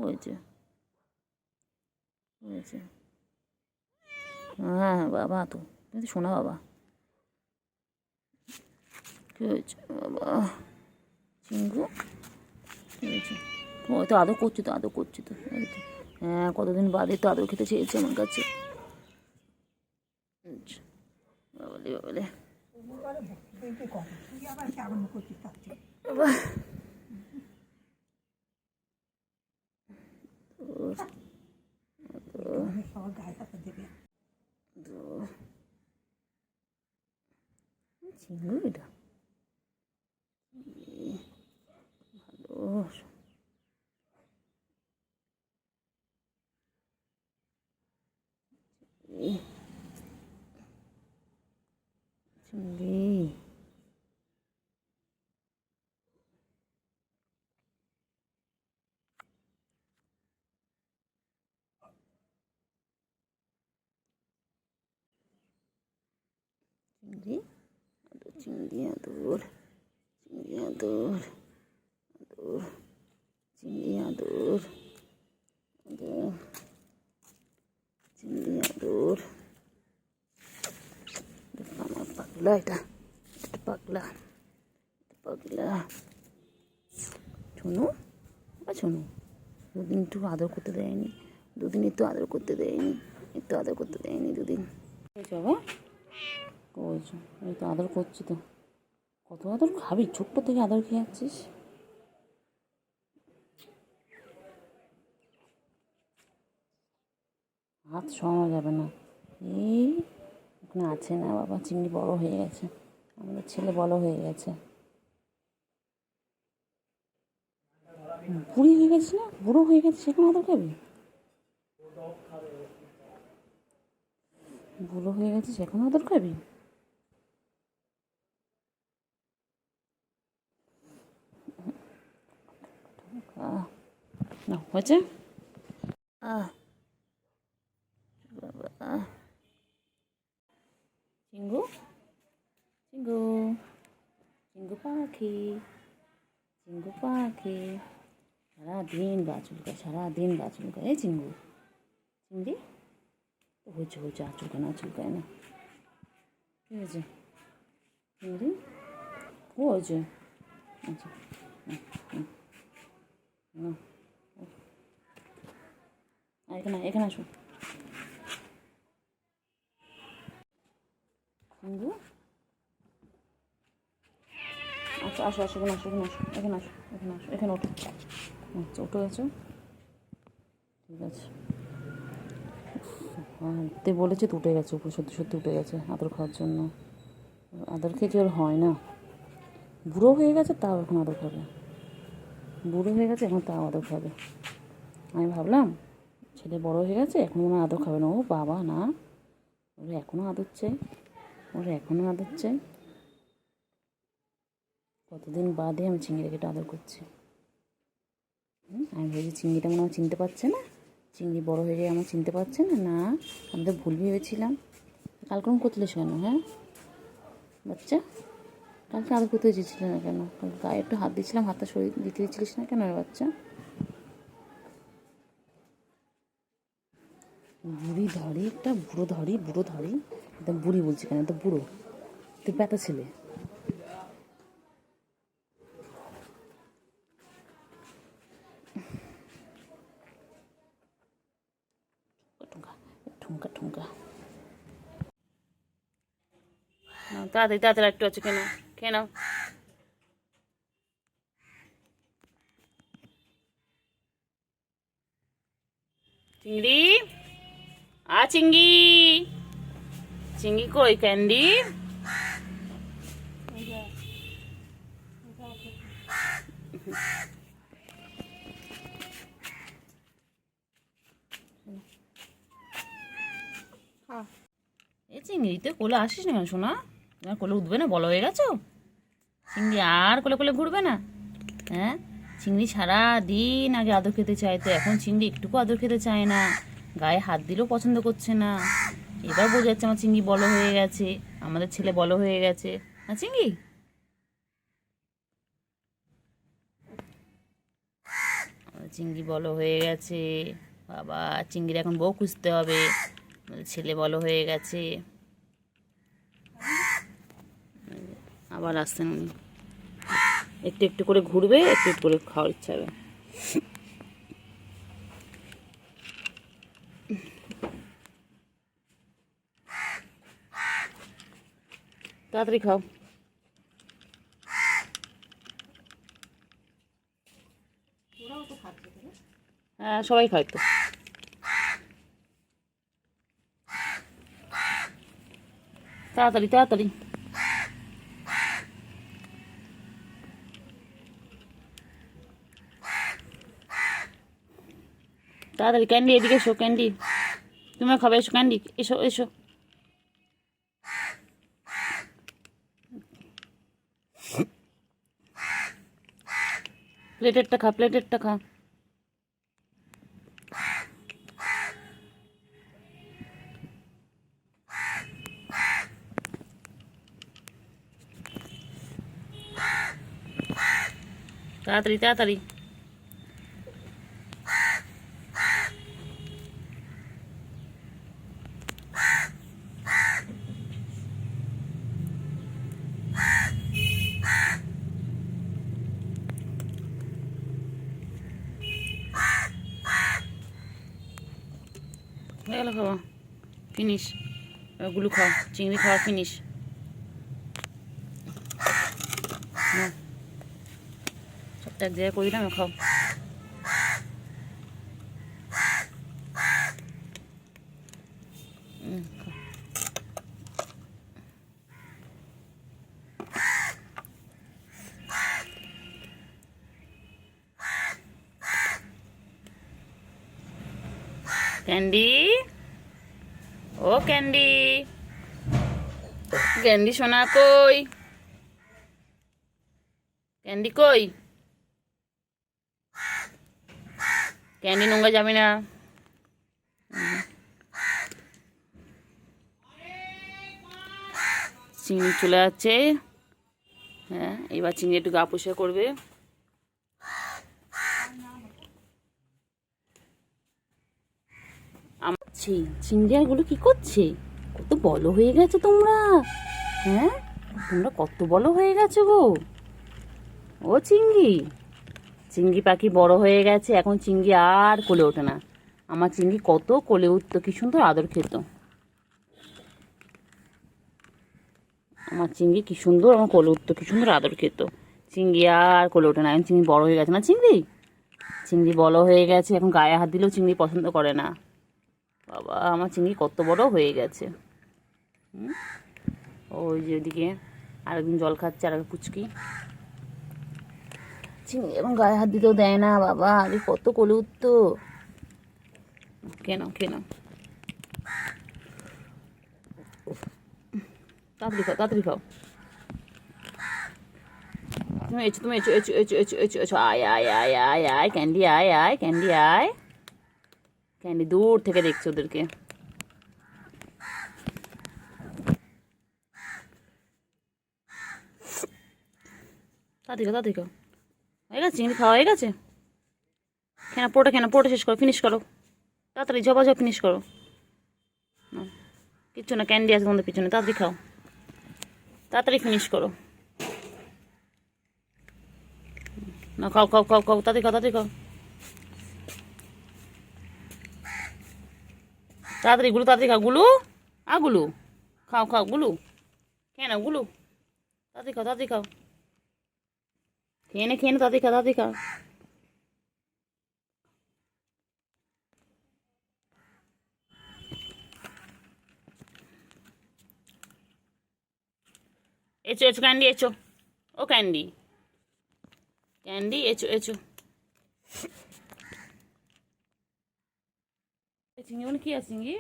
হয়েছে হয়েছে। হ্যাঁ বাবা, তো তুমি তো শোনা বাবা। কী হয়েছে বাবা চিঙ্গু? কী হয়েছে? ও তো আদর করছি তো, আদর করছি তো। হ্যাঁ, কতদিন বাদে তো আদর খেতে চেয়েছে আমার কাছে। বাবালে বাবালে বাবা। চিঙ্গু এটা ভালো। চিংড়ি চিংড়ি আদর, চিংড়ি আদর, চিংড়ি আদর, আদর, চিংড়ি আদর, আদর, চিংড়ি আদর। আমার পাগলা, এটা পাগলা, পাগলা। শোনো বা শোনো, দুদিন একটু আদর করতে দেয়নি, দুদিন একটু আদর করতে দেয়নি, একটু আদর করতে দেয়নি দুদিন। বাবা কইছো, এই তো আদর করছি তো। কত আদর খাবি? ছোট্ট থেকে আদর খেয়ে যাচ্ছিস। হাত সরানো যাবে না। এই ওখানে আছে না বাবা, চিংড়ি বড় হয়ে গেছে, আমাদের ছেলে বড় হয়ে গেছে। বুড়ি হয়ে গেছে না, বুড়ো হয়ে গেছে, সেখানে আদর খাবি? বুড়ো হয়ে গেছে সেখানে আদর খাবি? না হয়েছে। বাবা চিঙ্গু, চিঙ্গু, চিঙ্গু পাখি, চিঙ্গু পাখি সারাদিন গা চুলকায়, সারাদিন গা চুলকায়। এই চিঙ্গু, চিংড়ি হয়েছে হয়েছে, আর চুলকায় না, চুলকায় না। কী হয়েছে চিংড়ি? ও হয়েছে। আচ্ছা এখানে এখানে আসো চিঙ্গু। আচ্ছা আসো আসো, এখানে আসো, এখানে আসো, এখানে আসো, এখানে আসো, এখানে ওঠো। আচ্ছা উঠে গেছো, ঠিক আছে। হ্যাঁ তুই বলেছি তো উঠে গেছে, উপরে সত্যি সত্যি উঠে গেছে আদর খাওয়ার জন্য। আদর খেয়ে কি আর হয় না? বুড়ো হয়ে গেছে তাও এখন আদর খাবে, বুড়ো হয়ে গেছে এখন তাও আদর খাবে। আমি ভাবলাম ছেলে বড় হয়ে গেছে এখন মনে আদর খাবে না। ও বাবা না, ওরা এখনও আদর চাই, ওরা এখনও আদর চাই। কতদিন বাদে আমি চিংড়িকে আদর করছি। আমি ভেবেছি চিংড়িটা মনে হয় চিনতে পারছে না, চিংড়ি বড় হয়ে গিয়ে আমার চিনতে পারছে না। না, আমি তো ভুল ভেবেছিলাম। কালকে করতেলিস কেন? হ্যাঁ বাচ্চা, কালকে আদর করতে দিয়েছিলি না কেন? কালকে গায়ে একটু হাত দিয়েছিলাম, হাতটা সরিয়ে দিতে দিচ্ছিলিস না কেন রে বাচ্চা? বুড়ি ধরি একটা, বুড়ো ধরি, বুড়ো ধরি, একদম বুড়ি বলছি কেন, একদম বুড়ো, তুই ব্যথা ছেলে। ঠুঙ্কা ঠুঙ্কা ঠুঙ্কা, তাড়াতাড়ি তাড়াতাড়ি একটু আছে কেন, কেন চিংড়ি, চিংড়ি, চিংড়ি কই ক্যান্ডি? এই চিংড়ি তুই কোলে আসিস না কেন শোনা? তোমার কোলে উঠবে না, বলো হয়ে গেছো? চিংড়ি আর কোলে কোলে ঘুরবে না? হ্যাঁ, চিংড়ি সারা দিন আগে আদর খেতে চাইতো, এখন চিংড়ি একটুকু আদর খেতে চায় না, গায়ে হাত দিলেও পছন্দ করছে না। এবার বোঝা যাচ্ছে আমার চিংড়ি বড় হয়ে গেছে, আমাদের ছেলে বড় হয়ে গেছে। হ্যাঁ চিংড়ি, আমাদের চিংড়ি বড় হয়ে গেছে। বাবা, চিংড়ির এখন বউ খুঁজতে হবে। ছেলে বড় হয়ে গেছে। আবার আসছেন উনি। একটু একটু করে ঘুরবে, একটু একটু করে খাওয়ার ইচ্ছা হবে। তাড়াতাড়ি খাও। হ্যাঁ, সবাই খায় তো। তাড়াতাড়ি তাড়াতাড়ি। তাড়াতাড়ি ক্যান্ডি, এদিকে এসো ক্যান্ডি। তুমিও খাবে, এসো ক্যান্ডি, এসো এসো। প্লেটেরটা খা, প্লেটেরটা খা। তাড়াতাড়ি তাড়াতাড়ি। হয়ে গেল খাওয়া, ফিনিশ। ওগুলো খাও, চিংড়ি খাওয়া ফিনিশ। সবটা এক জায়গায় করে দিলাম, খাও। ক্যান্ডি, ও ক্যান্ডি, ক্যান্ডি সোনা কই? ক্যান্ডি কই? ক্যান্ডি নোংরা যাবে না। চিংড়ি চলে যাচ্ছে। হ্যাঁ, এবার চিংড়ি একটু গা পরিষ্কার করবে। চিংড়িগুলো কি করছে? কত বড় হয়ে গেছে তোমরা। হ্যাঁ, তোমরা কত বড় হয়ে গেছো গো। ও চিংড়ি, চিংড়ি পাখি বড় হয়ে গেছে। এখন চিংড়ি আর কোলে ওঠে না। আমার চিংড়ি কত কোলে উঠতো, কি সুন্দর আদর খেত। আমার চিংড়ি কি সুন্দর আমার কোলে উঠতো, কি সুন্দর আদর খেত। চিংড়ি আর কোলে ওঠে না, এখন চিংড়ি বড় হয়ে গেছে না। চিংড়ি, চিংড়ি বড় হয়ে গেছে। এখন গায়ে হাত দিলেও চিংড়ি পছন্দ করে না। বাবা, আমার চিংড়ি কত বড় হয়ে গেছে। ওই যে ওইদিকে আরেকদিন জল খাচ্ছে, আর পুচকি। চিংড়ি এবং গায়ে হাত দিতেও দেয় না। বাবা, আগে কত কোলে উঠতো। কেন কেন? তাড়াতাড়ি খাও, তাড়াতাড়ি খাও। তুমি এসো, তুমি এসো এসো এসো এসো এসো এসো। আয় আয় আয় আয় আয় ক্যান্ডি, আয় আয় ক্যান্ডি, আয়। ক্যান্ডি দূর থেকে দেখছে ওদেরকে। তাড়াতাড়ি খাও, তাড়াতাড়ি খাও। হয়ে গেছে চিংড়ি খাওয়া হয়ে গেছে। কেন পোটা, কেন পোটা শেষ করো, ফিনিশ করো তাড়াতাড়ি, ঝপা ঝপ ফিনিশ করো। কিচ্ছু না, ক্যান্ডি আছে তোমাদের পিছনে। তাড়াতাড়ি খাও, তাড়াতাড়ি ফিনিশ করো। না, খাও খাও খাও খাও, তাড়াতাড়ি খাও, তাড়াতাড়ি খাও। তাড়াতাড়ি গুলো, তাড়াতাড়ি খাও। গুলো, গুলো খাও, খাও গুলো। খেয়ে নাও গুলো, তাড়াতাড়ি খাও, তাড়াতাড়ি খাও। খেয়ে নে, খেয়ে নে, তাড়াতাড়ি খাও, তাড়াতাড়ি খাও। এসো এসো ক্যান্ডি, এসো। ও ক্যান্ডি, ক্যান্ডি এসো এসো। চিংড়ি ওখানে কি আছে? চিংড়ি,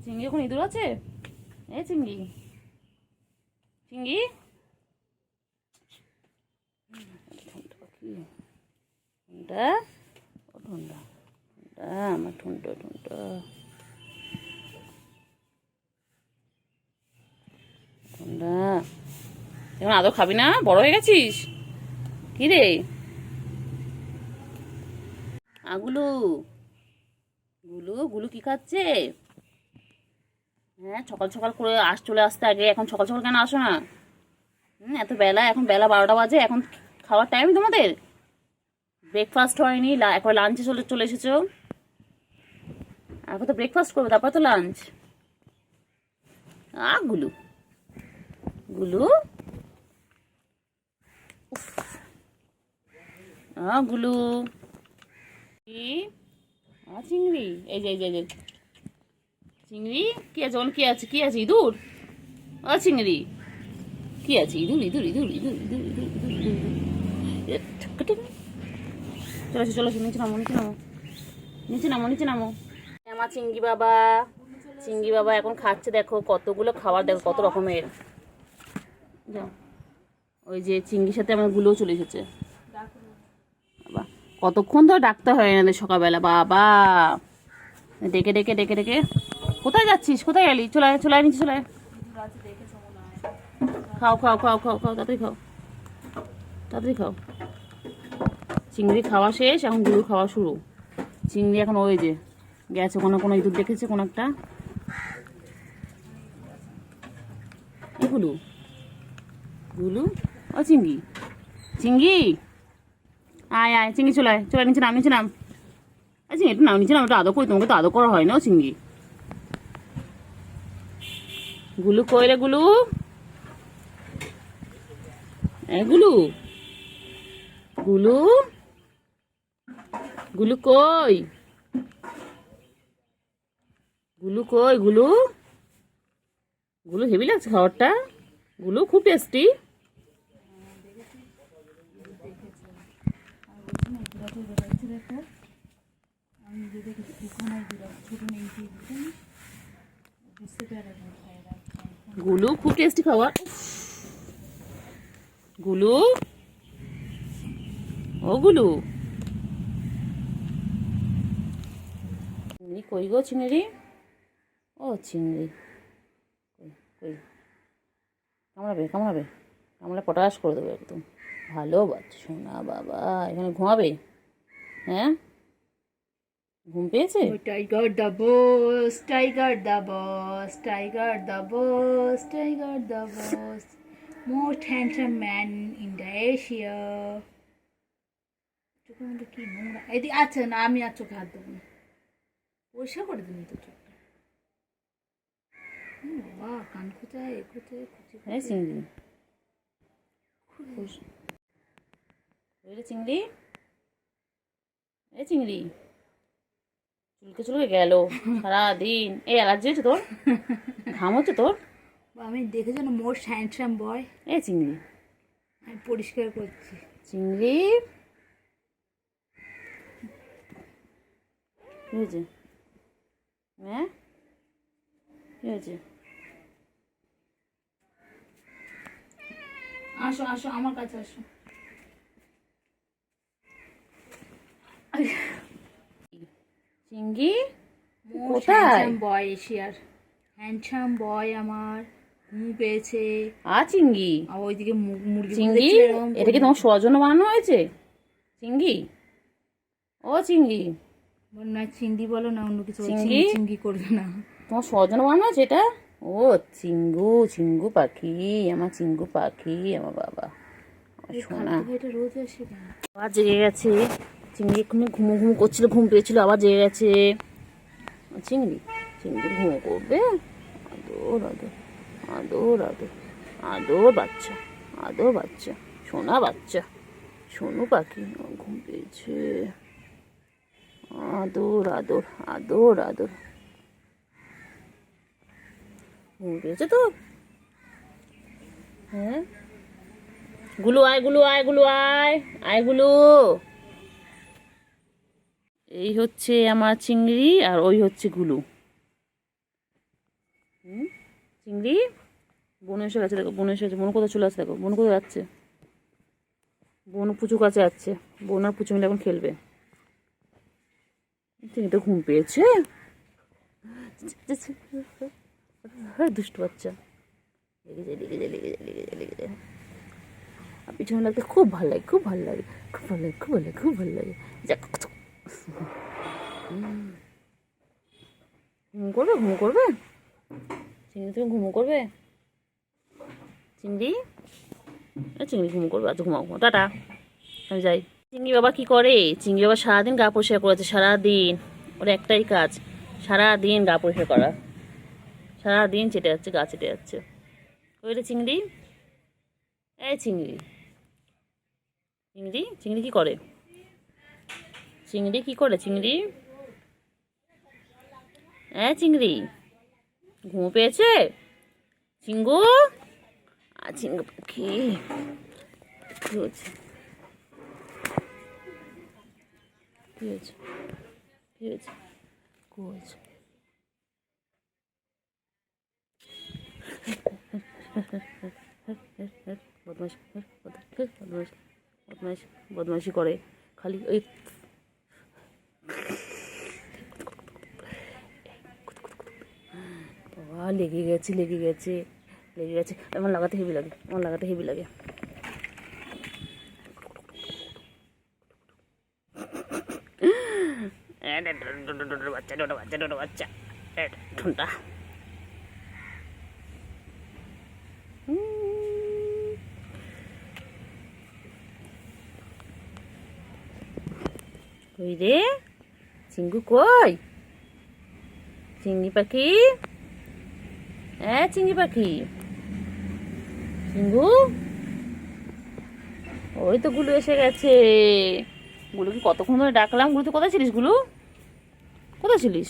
চিংড়ি ওখানে ইঁদুর আছে? এ চিংড়ি, চিংড়ি। ঠুনটা, ও ঠুনটা, ঠুনটা আমার, ঠুনটা ঠুনটা। ঠুনটা, এখন আদর খাবি না? বড় হয়ে গেছিস কি রে? গুলু, গুলু গুলু কি খাচ্ছে? হ্যাঁ, সকাল সকাল করে চলে আসতে আগে, এখন সকাল সকাল কেন আসো না? এত বেলা, এখন বেলা 12টা বাজে, এখন খাওয়ার টাইম তোমাদের? ব্রেকফাস্ট হয়নি, এখন লাঞ্চে চলে চলে এসেছো। এখন তো ব্রেকফাস্ট করবে, তারপর তো লাঞ্চ। গুলু, গুলু, গুলু কি? চিংড়ি, এই যে এই যে এই যে চিংড়ি, কি আছে ওখানে? কি আছে? কি আছে? ইঁদুর? চিংড়ি কি আছে? ইঁদুর, ইঁদুর, ইঁদুর, ইঁদুর, ইঁদুর, ইঁদুর, ইঁদুর, ইঁদুর। চলে আসো, চলে আসো, নিচে নামো, নিচে নামো, নিচে নামো, নিচে নামো। আমার চিংড়ি বাবা, চিংড়ি বাবা এখন খাচ্ছে। দেখো কতগুলো খাবার, দেখো কত রকমের। যাও, ওই যে চিংড়ির সাথে আমার গুলোও চলে এসেছে। বাবা, কতক্ষণ ধরে ডাকতে হয় এনাদের সকালবেলা। বাবা, ডেকে ডেকে ডেকে ডেকে। কোথায় যাচ্ছিস? কোথায় গেলি? চলে আয়, চলে আয়, নিচে চলে আয়। খাও খাও খাও খাও খাও, তাড়াতাড়ি খাও, তাড়াতাড়ি খাও। চিংড়ি খাওয়া শেষ, এখন গুলু খাওয়া শুরু। চিংড়ি এখন ওই যে গেছে, কোনো ইঁদুর দেখেছে, কোনো একটা। গুলু, গুলু, ও চিংড়ি, চিংড়ি, আয় আয়, চিংড়ি চলে আয়, চলে আয়, নিচে নাম, নিচে নাম। আচ্ছা, একটু নাম, নিচে নাম, একটু আদর করি, তোমাকে তো আদর করা হয় না ও চিংড়ি। গুলু কই রে গুলু? গুলু, গুলু, গুলু কই? গুলু কই? গুলু, গুলু হেভি লাগছে খাবারটা। গুলু খুব টেস্টি। গুলু খুব টেস্টি খাবার। গুলু, ও গুলু, চিংড়ি কই গো? চিংড়ি, ও চিংড়ি কই কই? কামড়াবে, কামড়াবে, কামড়া পটাশ করে দেবে একদম। ভালো বাচ্চা সোনা বাবা, এখানে ঘুমাবে? হ্যাঁ, ঘুম পেয়েছে? Tiger the boss, tiger the boss, tiger the boss, tiger the boss, most handsome man in the Asia. চোখের মধ্যে কি নোংরা! এদিকে আচ্ছা না, আমি আর চোখে হাত দেবো না, পরিষ্কার করে দিবি তো চোখটা। বাবা, কান খোঁচায়, এ খোঁচায়, হ্যাঁ চিংড়ি, চিংড়ি, এই চিংড়ি চুলকে চুলকে গেল সারাদিন। এই অ্যালার্জি হচ্ছে তোর? ঘাম হচ্ছে তোর? আমি দেখেছো না, মোস্ট হ্যান্ডসাম বয়। এই চিংড়ি, আমি পরিষ্কার করছি। চিংড়ি, কি হয়েছে? হ্যাঁ, কি হয়েছে? আসো আসো, আমার কাছে আসো। চিংড়ি মোস্ট কোথায়? হ্যান্ডসাম বয় এশিয়ার, হ্যান্ডসাম বয় আমার ঘুম পেয়েছে। চিংড়ি, আর ওইদিকে মুরগি চিংড়ি, এটা কি তোমার শোয়ার জন্য বানানো হয়েছে? চিংড়ি, ও চিংড়ি, না চিংড়ি বলো না অন্য কিছু, চিংড়ি? চিংড়ি করবে না। তোমার শোয়ার জন্য বানানো হয়েছে এটা? ও চিঙ্গু, চিঙ্গু পাখি, আমার চিঙ্গু পাখি, আমার বাবা, আমার সোনা। এটা রোজ আসে কেন? আবার জেগে গেছে চিংড়ি, এক্ষুনি ঘুমো ঘুমো করছিল, ঘুম পেয়েছিল, আবার জেগে গেছে। চিংড়ি, চিংড়ি ঘুমো করবে। আদর আদর, আদর আদর, আদর বাচ্চা, আদর বাচ্চা, সোনা বাচ্চা, সোনু পাখি, আমার ঘুম পেয়েছে। আদর আদর, আদর আদর, ঘুম পেয়েছে তো? হ্যাঁ, গুলু আয়, গুলু আয়, গুলু আয়, আয় গুলু। এই হচ্ছে আমার চিংড়ি, আর ওই হচ্ছে গুলু। চিংড়ি, বোন এসে গেছে, দেখো বোন এসে গেছে। বোন কোথায় চলে আসছে? দেখো বোন কোথায় যাচ্ছে। বোন পুচু কাছে যাচ্ছে, বোন আর পুচু মিলে এখন খেলবে। চিংড়ি ঘুম পেয়েছে। দুষ্টু বাচ্চা, লেগে যায়, লেগে যায়, লেগে যায়, লেগে যায়, লেগে যায়। আর পিছনে লাগতে খুব ভালো লাগে, খুব ভালো লাগে, খুব ভালো লাগে, খুব ভালো লাগে, খুব ভালো লাগে। ঘুম করবে, ঘুম করবে চিংড়ি, তুমি ঘুমো করবে চিংড়ি? চিংড়ি ঘুম করবে, আচ্ছা ঘুমাও, টাটা, আমি যাই। চিংড়ি বাবা কি করে? চিংড়ি বাবা সারাদিন গা পরিষ্কার করেছে, সারাদিন ওর একটাই কাজ, সারাদিন গা পরিষ্কার করা, সারাদিন চেটে যাচ্ছে, গা চেটে যাচ্ছে। ওই রে চিংড়ি, এই চিংড়ি, চিংড়ি, চিংড়ি কি করে? চিংড়ি কি করে? চিংড়ি, চিংড়ি ঘুম পেয়েছে? চিঙ্গু, চিঙ্গু পাখি, কি হয়েছে, কি হয়েছে, কি হয়েছে, কি হয়েছে? বদমাইশি, বদমাইশি, বদমাইশি, বদমাইশি করে খালি ওই। বাবা, লেগে গেছে, লেগে গেছে, লেগে গেছে। আমার লাগাতে হেভি লাগে, আমার লাগাতে হেভি লাগে। বাচ্চা, ডোডো বাচ্চা, ডোডো বাচ্চা, ঠুনটা। কই রে চিঙ্গু, কই চিংড়ি পাখি? চিংড়ি পাখি, চিঙ্গু, ওই তো গুলু এসে গেছে। গুলুকে কতক্ষণ ধরে ডাকলাম। গুলু, তো কোথায় ছিলিস? গুলু, কোথায় ছিলিস?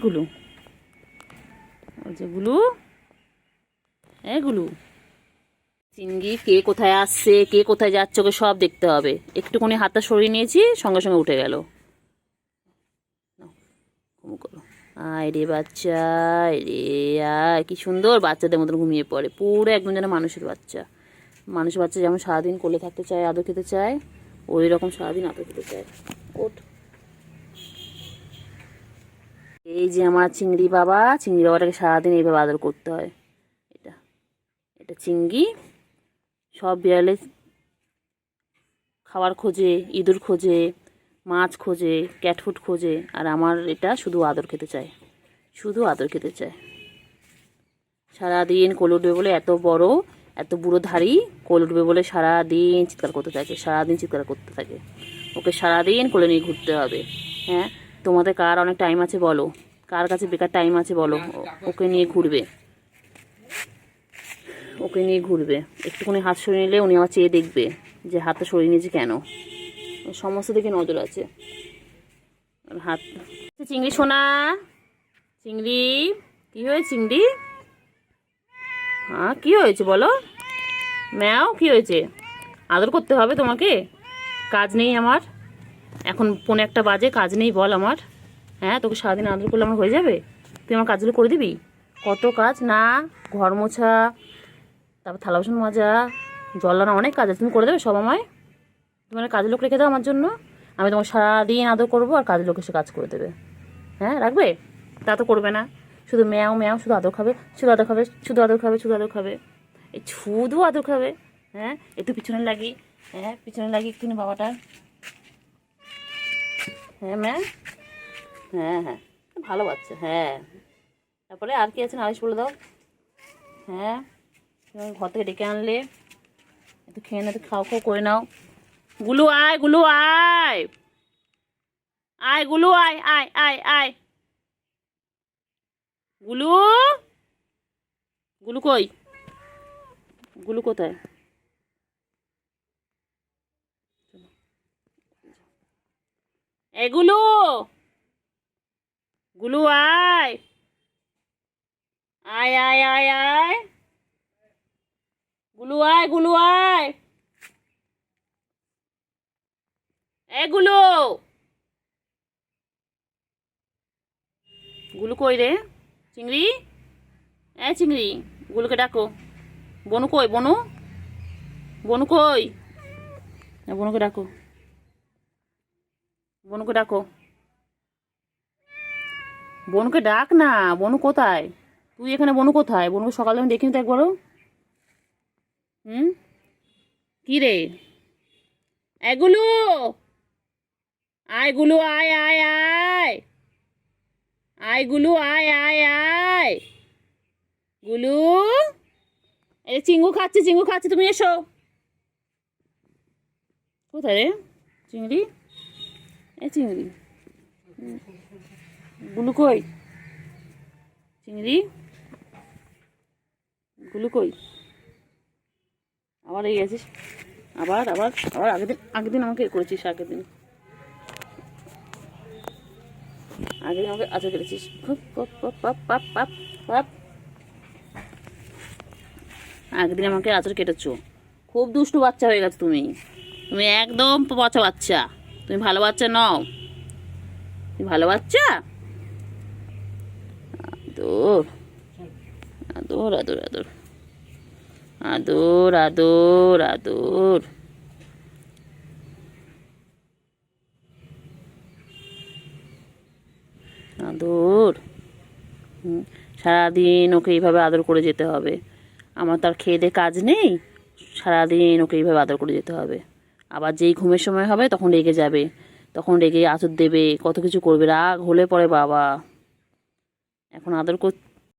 গুলু, ওই যে গুলু, গুলু। চিংড়ি কে কোথায় আসছে, কে কোথায় যাচ্ছে, ওকে সব দেখতে হবে। একটুখানি হাতটা সরিয়ে নিয়েছি, সঙ্গে সঙ্গে উঠে গেল। আয় রে বাচ্চা, রে আয়, কি সুন্দর বাচ্চাদের মতন ঘুমিয়ে পড়ে, পুরো একদম যেন মানুষের বাচ্চা। মানুষের বাচ্চা যেমন সারাদিন কোলে থাকতে চায়, আদর খেতে চায়, ওই রকম সারাদিন আদর খেতে চায়। ওঠ। এই যে আমার চিংড়ি বাবা, চিংড়ি বাবাটাকে সারাদিন এইভাবে আদর করতে হয়। এটা এটা চিংড়ি। সব বিড়ালে খাবার খোঁজে, ইঁদুর খোঁজে, মাছ খোঁজে, ক্যাটফুট খোঁজে, আর আমার এটা শুধু আদর খেতে চায়, শুধু আদর খেতে চায়। সারাদিন কোলে উঠবে বলে, এত বড়, এত বুড়ো ধাড়ি, কোলে উঠবে বলে সারাদিন চিৎকার করতে থাকে, সারাদিন চিৎকার করতে থাকে। ওকে সারাদিন কোলে নিয়ে ঘুরতে হবে। হ্যাঁ, তোমাদের কার অনেক টাইম আছে বলো? কার কাছে বেকার টাইম আছে বলো? ওকে নিয়ে ঘুরবে, ওকে নিয়ে ঘুরবে। একটুখানি হাত সরিয়ে নিলে উনি আমার চেয়ে দেখবে যে হাতটা সরিয়ে নিয়েছে কেন। সমস্ত দিকে নজর আছে। হাত, চিংড়ি সোনা, চিংড়ি, কি হয়েছে চিংড়ি? হ্যাঁ, কি হয়েছে বলো? ম্যাও, কি হয়েছে? আদর করতে হবে তোমাকে? কাজ নেই আমার? এখন 1:45 বাজে, কাজ নেই বল আমার? হ্যাঁ, তোকে সারাদিন আদর করলে আমার হয়ে যাবে? তুই আমার কাজগুলো করে দিবি? কত কাজ না, ঘর মোছা, তারপর থালা বাসন মাজা, জল আনা, অনেক কাজ আছে। তুমি করে দেবে সব আমায়? তুমি মানে কাজের লোক রেখে দাও আমার জন্য, আমি তোমাকে সারাদিন আদর করবো, আর কাজের লোক এসে কাজ করে দেবে। হ্যাঁ, রাখবে? তা তো করবে না, শুধু ম্যাও ম্যাও, শুধু আদর খাবে, শুধু আদর খাবে, শুধু আদর খাবে, শুধু আদর খাবে, এই শুধু আদর খাবে। হ্যাঁ, একটু পিছনে লাগি, হ্যাঁ পিছনে লাগি একটু বাবাটা। হ্যাঁ ম্যাম, হ্যাঁ হ্যাঁ, ভালো বাচ্চা। হ্যাঁ, তারপরে আর কি আছে নালিশ বলে দাও। হ্যাঁ, তুমি ঘর থেকে ডেকে আনলে, একটু খেয়ে না, একটু খাও খাও করে নাও। গুলু আয়, গুলু আয়, আয় গুলু আয়, আয় আয় আয়, গুলু, গুলু কই? গুলু কোথায়? গুলু, গুলু আয়, আয় আয় আয় আয়, গুলু আয়, গুলু আয়, গুলু, গুলু কই রে? চিংড়ি, চিংড়ি, গুলুকে ডাকো। বনু কই? বনু, বনু কই? বনুকে ডাকো, বনুকে ডাকো, বনুকে ডাক না। বনু কোথায়? তুই এখানে, বনু কোথায়? বনুকে সকালে আমি দেখিনি তো একবারও। হুম, কি রে? গুলু, আয় গুলু, আয় আয় আয়, আয় গুলু, আয় আয় আয়, গুলু। এই চিঙ্গু খাচ্ছে, চিঙ্গু খাচ্ছে, তুমি এসো। কোথায় রে চিংড়ি? এ চিংড়ি, গুলু কই? চিংড়ি, গুলু কই? আবার এই গেছিস, আবার আবার আবার আগের দিন আমাকে এ করেছিস, আগের দিন আমাকে আচর কেটেছিস। আগের দিন আমাকে আচর কেটেছো, খুব দুষ্টু বাচ্চা হয়ে গেছো তুমি। তুমি একদম পচা বাচ্চা, তুমি ভালো বাচ্চা নও। তুমি ভালো বাচ্চা? আদর আদর আদর আদর আদর আদর আদর। আদর, সারাদিন ওকে এইভাবে আদর করে যেতে হবে। আমার তো আর খেয়ে দিয়ে কাজ নেই, সারাদিন ওকে এইভাবে আদর করে যেতে হবে। আবার যেই ঘুমের সময় হবে তখন রেগে যাবে, তখন রেগে আঁচড় দেবে, কত কিছু করবে, রাগ হলে পরে বাবা। এখন আদর